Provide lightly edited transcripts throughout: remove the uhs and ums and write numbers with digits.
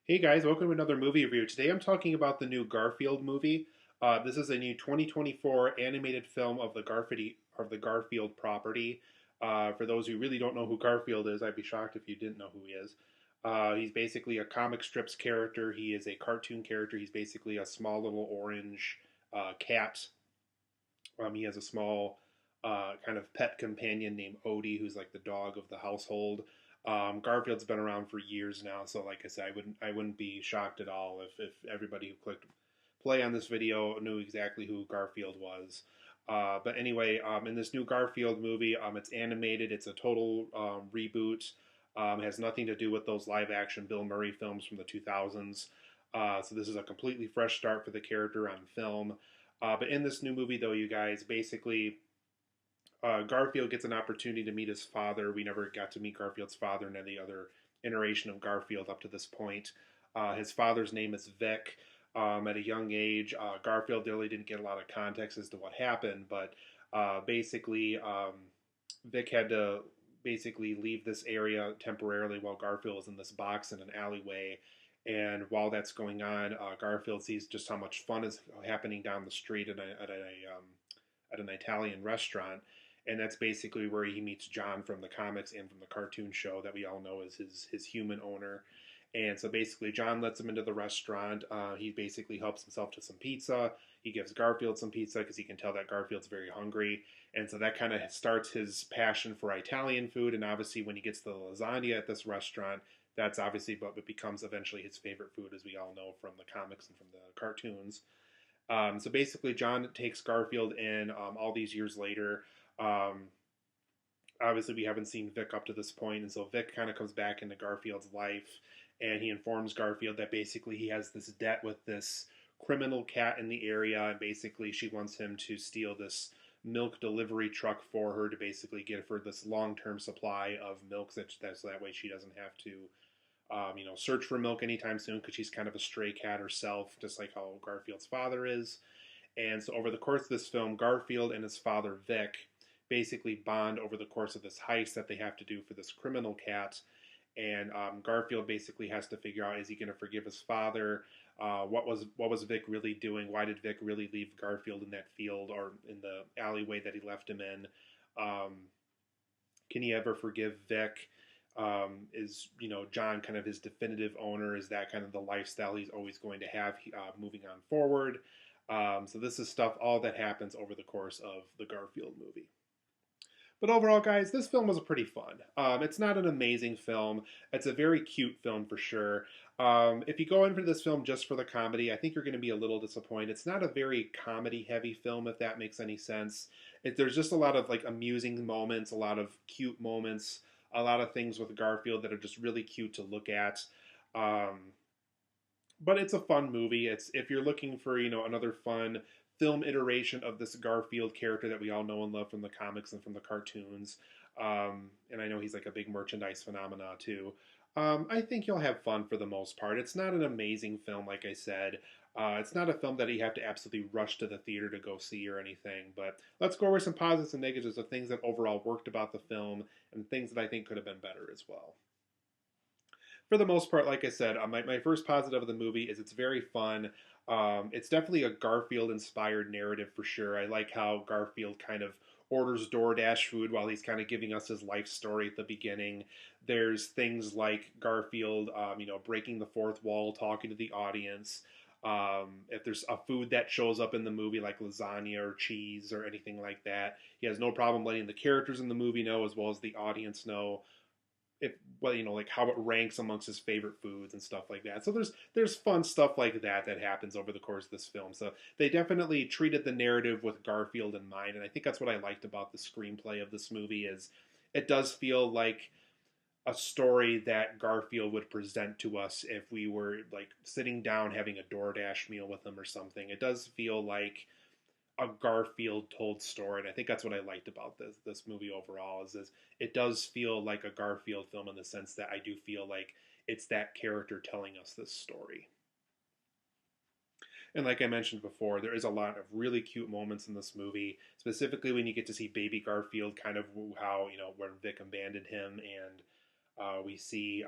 Hey guys, welcome to another movie review. Today I'm talking about the new Garfield movie. This is a new 2024 animated film of the Garfield property. For those who really don't know who Garfield is, I'd be shocked if you didn't know who he is. He's basically a comic strips character. He is a cartoon character. He's basically a small little orange cat. He has a small kind of pet companion named Odie, who's like the dog of the household. Garfield's been around for years now, so like I said, I wouldn't be shocked at all if everybody who clicked play on this video knew exactly who Garfield was. But anyway, in this new Garfield movie, it's animated. It's a total reboot. It has nothing to do with those live action Bill Murray films from the 2000s. So this is a completely fresh start for the character on film. But in this new movie, though, you guys, basically Garfield gets an opportunity to meet his father. We never got to meet Garfield's father in any other iteration of Garfield up to this point. His father's name is Vic. At a young age, Garfield really didn't get a lot of context as to what happened, but basically, Vic had to basically leave this area temporarily while Garfield was in this box in an alleyway. And while that's going on, Garfield sees just how much fun is happening down the street at an Italian restaurant, and that's basically where he meets John from the comics and from the cartoon show that we all know as his human owner. And so basically, John lets him into the restaurant. He basically helps himself to some pizza. He gives Garfield some pizza because he can tell that Garfield's very hungry. And so that kind of starts his passion for Italian food. And obviously, when he gets the lasagna at this restaurant, that's obviously what becomes eventually his favorite food, as we all know from the comics and from the cartoons. So basically, John takes Garfield in all these years later. Um, Obviously, we haven't seen Vic up to this point, and so Vic kind of comes back into Garfield's life, and he informs Garfield that basically he has this debt with this criminal cat in the area, and basically she wants him to steal this milk delivery truck for her to basically get her this long-term supply of milk, so that way she doesn't have to search for milk anytime soon because she's kind of a stray cat herself, just like how Garfield's father is. And so over the course of this film, Garfield and his father Vic basically bond over the course of this heist that they have to do for this criminal cat. And Garfield basically has to figure out, is he going to forgive his father? What was Vic really doing? Why did Vic really leave Garfield in that field or in the alleyway that he left him in? Can he ever forgive Vic? Is John kind of his definitive owner? Is that kind of the lifestyle he's always going to have moving on forward? So this is stuff all that happens over the course of the Garfield movie. But overall, guys, this film was pretty fun. It's not an amazing film. It's a very cute film for sure. If you go in for this film just for the comedy, I think you're going to be a little disappointed. It's not a very comedy-heavy film, if that makes any sense. There's just a lot of like amusing moments, a lot of cute moments, a lot of things with Garfield that are just really cute to look at. Um, but it's a fun movie. It's if you're looking for another fun film iteration of this Garfield character that we all know and love from the comics and from the cartoons. And I know he's like a big merchandise phenomena too. I think you'll have fun for the most part. It's not an amazing film, like I said. It's not a film that you have to absolutely rush to the theater to go see or anything. But let's go over some positives and negatives of things that overall worked about the film and things that I think could have been better as well. For the most part, like I said, my first positive of the movie is it's very fun. It's definitely a Garfield inspired narrative for sure. I like how Garfield kind of orders DoorDash food while he's kind of giving us his life story at the beginning. There's things like Garfield, breaking the fourth wall, talking to the audience. If there's a food that shows up in the movie like lasagna or cheese or anything like that, he has no problem letting the characters in the movie know as well as the audience know if like how it ranks amongst his favorite foods and stuff like that. So there's fun stuff like that happens over the course of this film. So they definitely treated the narrative with Garfield in mind, and I think that's what I liked about the screenplay of this movie is it does feel like a story that Garfield would present to us if we were like sitting down having a DoorDash meal with him or something. It does feel like a Garfield told story, and I think that's what I liked about this movie overall is it does feel like a Garfield film in the sense that I do feel like it's that character telling us this story. And like I mentioned before, there is a lot of really cute moments in this movie, specifically when you get to see baby Garfield, kind of how when Vic abandoned him, and We see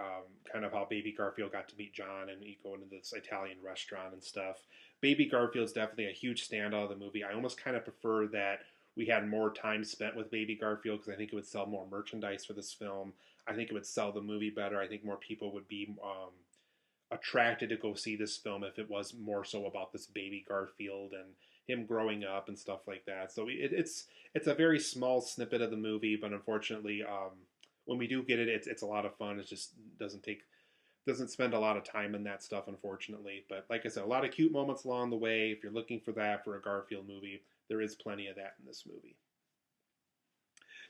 kind of how Baby Garfield got to meet John, and you go into this Italian restaurant and stuff. Baby Garfield's definitely a huge standout of the movie. I almost kind of prefer that we had more time spent with Baby Garfield because I think it would sell more merchandise for this film. I think it would sell the movie better. I think more people would be attracted to go see this film if it was more so about this Baby Garfield and him growing up and stuff like that. So it's a very small snippet of the movie, but unfortunately, when we do get it, it's a lot of fun. It just doesn't spend a lot of time in that stuff, unfortunately. But like I said, a lot of cute moments along the way. If you're looking for that for a Garfield movie, there is plenty of that in this movie.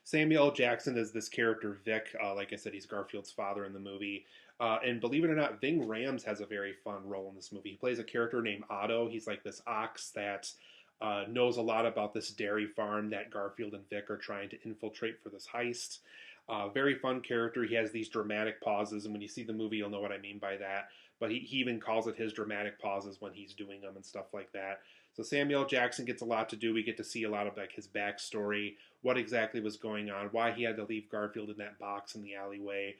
Samuel L. Jackson is this character Vic. Like I said, he's Garfield's father in the movie. And believe it or not, Ving Rhames has a very fun role in this movie. He plays a character named Otto. He's like this ox that knows a lot about this dairy farm that Garfield and Vic are trying to infiltrate for this heist. Very fun character. He has these dramatic pauses, and when you see the movie, you'll know what I mean by that. But he even calls it his dramatic pauses when he's doing them and stuff like that. So Samuel L. Jackson gets a lot to do. We get to see a lot of like his backstory, what exactly was going on, why he had to leave Garfield in that box in the alleyway.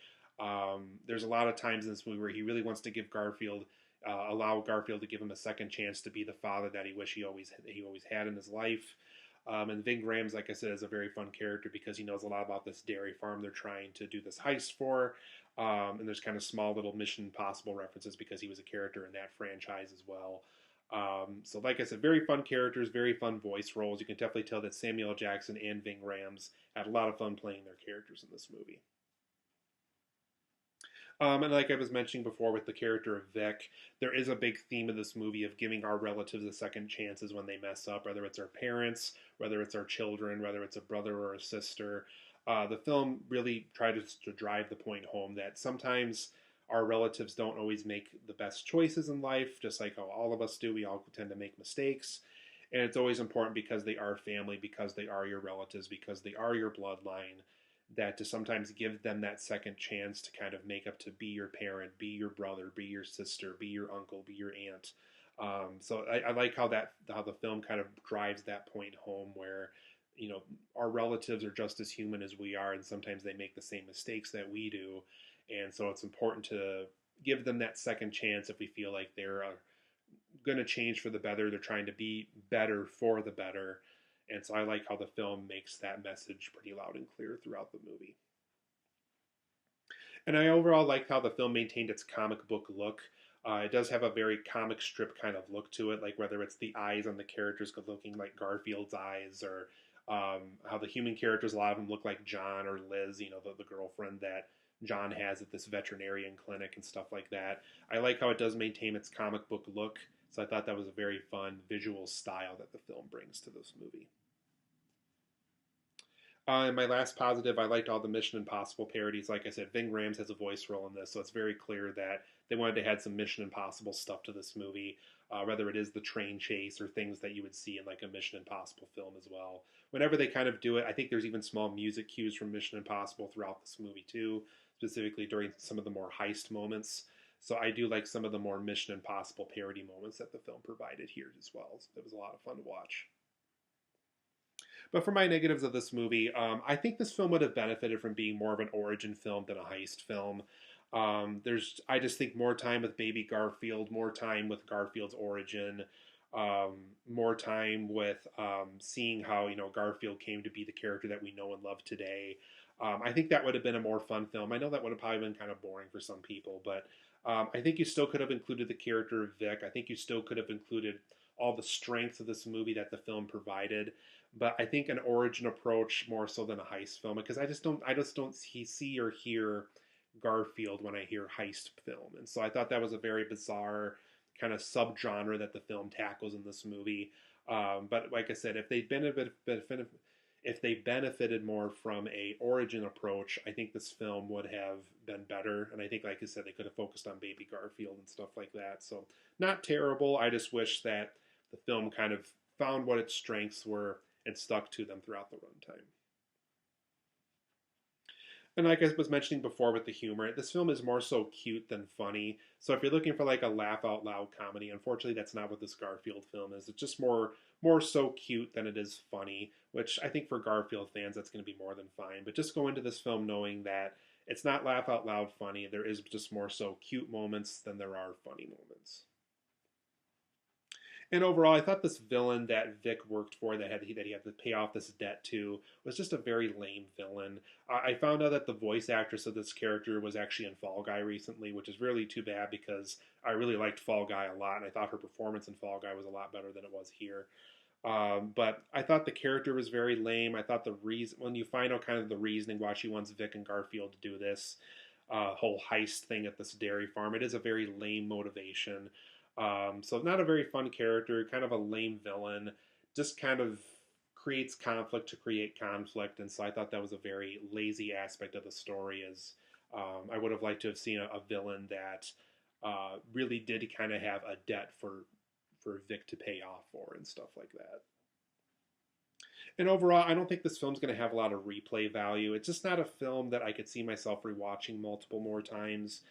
There's a lot of times in this movie where he really wants to give Garfield, allow Garfield to give him a second chance to be the father that he wished he always had in his life. And Ving Rhames, like I said, is a very fun character because he knows a lot about this dairy farm they're trying to do this heist for. And there's kind of small little Mission Impossible references because he was a character in that franchise as well. So like I said, very fun characters, very fun voice roles. You can definitely tell that Samuel L. Jackson and Ving Rhames had a lot of fun playing their characters in this movie. And like I was mentioning before with the character of Vic, there is a big theme of this movie of giving our relatives a second chances when they mess up, whether it's our parents, whether it's our children, whether it's a brother or a sister. The film really tries to drive the point home that sometimes our relatives don't always make the best choices in life, just like how all of us do. We all tend to make mistakes. And it's always important because they are family, because they are your relatives, because they are your bloodline, that to sometimes give them that second chance to kind of make up to be your parent, be your brother, be your sister, be your uncle, be your aunt. So I like how the film kind of drives that point home where our relatives are just as human as we are, and sometimes they make the same mistakes that we do, and so it's important to give them that second chance if we feel like they're going to change for the better. They're trying to be better for the better. And so I like how the film makes that message pretty loud and clear throughout the movie. And I overall like how the film maintained its comic book look. It does have a very comic strip kind of look to it, like whether it's the eyes on the characters looking like Garfield's eyes, or how the human characters, a lot of them look like John or Liz, the girlfriend that John has at this veterinarian clinic and stuff like that. I like how it does maintain its comic book look. So I thought that was a very fun visual style that the film brings to this movie. And my last positive, I liked all the Mission Impossible parodies. Like I said, Ving Rhames has a voice role in this, so it's very clear that they wanted to add some Mission Impossible stuff to this movie, whether it is the train chase or things that you would see in like a Mission Impossible film as well. Whenever they kind of do it, I think there's even small music cues from Mission Impossible throughout this movie too, specifically during some of the more heist moments. So I do like some of the more Mission Impossible parody moments that the film provided here as well. So it was a lot of fun to watch. But for my negatives of this movie, I think this film would have benefited from being more of an origin film than a heist film. I just think more time with Baby Garfield, more time with Garfield's origin, more time with seeing how Garfield came to be the character that we know and love today. I think that would have been a more fun film. I know that would have probably been kind of boring for some people, but I think you still could have included the character of Vic. I think you still could have included all the strengths of this movie that the film provided. But I think an origin approach more so than a heist film, because I just don't see or hear Garfield when I hear heist film, and so I thought that was a very bizarre kind of subgenre that the film tackles in this movie. But like I said, if they benefited more from a origin approach, I think this film would have been better. And I think, like I said, they could have focused on Baby Garfield and stuff like that. So not terrible. I just wish that the film kind of found what its strengths were and stuck to them throughout the runtime. And like I was mentioning before with the humor, this film is more so cute than funny. So if you're looking for like a laugh out loud comedy, unfortunately that's not what this Garfield film is. It's just more so cute than it is funny, which I think for Garfield fans that's going to be more than fine. But just go into this film knowing that It's not laugh out loud funny. There is just more so cute moments than there are funny moments. And overall, I thought this villain that Vic worked for, that he had to pay off this debt to, was just a very lame villain. I found out that the voice actress of this character was actually in Fall Guy recently, which is really too bad because I really liked Fall Guy a lot, and I thought her performance in Fall Guy was a lot better than it was here. But I thought the character was very lame. I thought the reason, when you find out kind of the reasoning why she wants Vic and Garfield to do this whole heist thing at this dairy farm, it is a very lame motivation. So not a very fun character, kind of a lame villain, just kind of creates conflict to create conflict, and so I thought that was a very lazy aspect of the story. As I would have liked to have seen a villain that really did kind of have a debt for Vic to pay off for and stuff like that. And overall, I don't think this film's going to have a lot of replay value. It's just not a film that I could see myself rewatching multiple more times.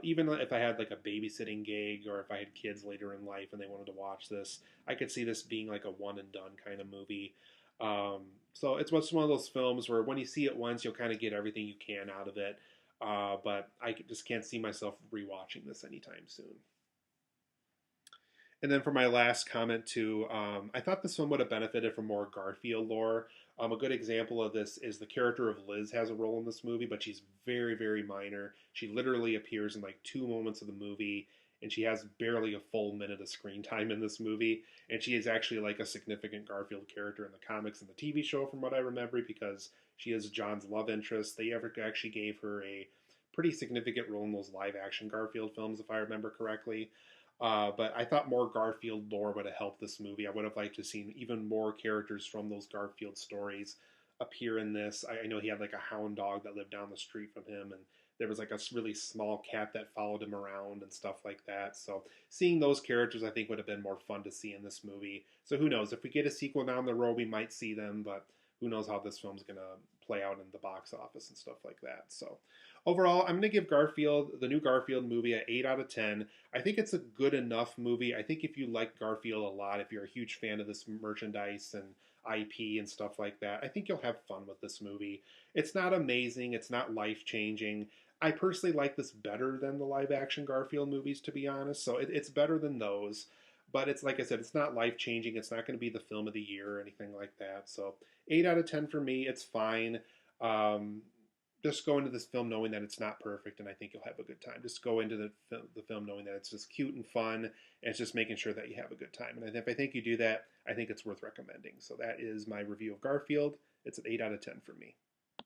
Even if I had like a babysitting gig or if I had kids later in life and they wanted to watch this, I could see this being like a one and done kind of movie. So it's one of those films where when you see it once, you'll kind of get everything you can out of it. But I just can't see myself rewatching this anytime soon. And then for my last comment too, I thought this film would have benefited from more Garfield lore. A good example of this is the character of Liz has a role in this movie, but she's very, very minor. She literally appears in like 2 moments of the movie, and she has barely a full minute of screen time in this movie. And she is actually like a significant Garfield character in the comics and the TV show, from what I remember, because she is John's love interest. They ever actually gave her a pretty significant role in those live action Garfield films, if I remember correctly. But I thought more Garfield lore would have helped this movie. I would have liked to have seen even more characters from those Garfield stories appear in this. I know he had like a hound dog that lived down the street from him, and there was like a really small cat that followed him around and stuff like that. So seeing those characters, I think, would have been more fun to see in this movie. So who knows? If we get a sequel down the road, we might see them, but who knows how this film's going to play out in the box office and stuff like that. So overall, I'm going to give Garfield, the new Garfield movie, an 8 out of 10. I think it's a good enough movie. I think if you like Garfield a lot, if you're a huge fan of this merchandise and IP and stuff like that, I think you'll have fun with this movie. It's not amazing. It's not life-changing. I personally like this better than the live-action Garfield movies, to be honest. So it's better than those. But it's like I said, it's not life-changing. It's not going to be the film of the year or anything like that. So 8 out of 10 for me. It's fine. Just go into this film knowing that it's not perfect, and I think you'll have a good time. Just go into the film knowing that it's just cute and fun, and it's just making sure that you have a good time. And if I think you do that, I think it's worth recommending. So that is my review of Garfield. It's an 8 out of 10 for me.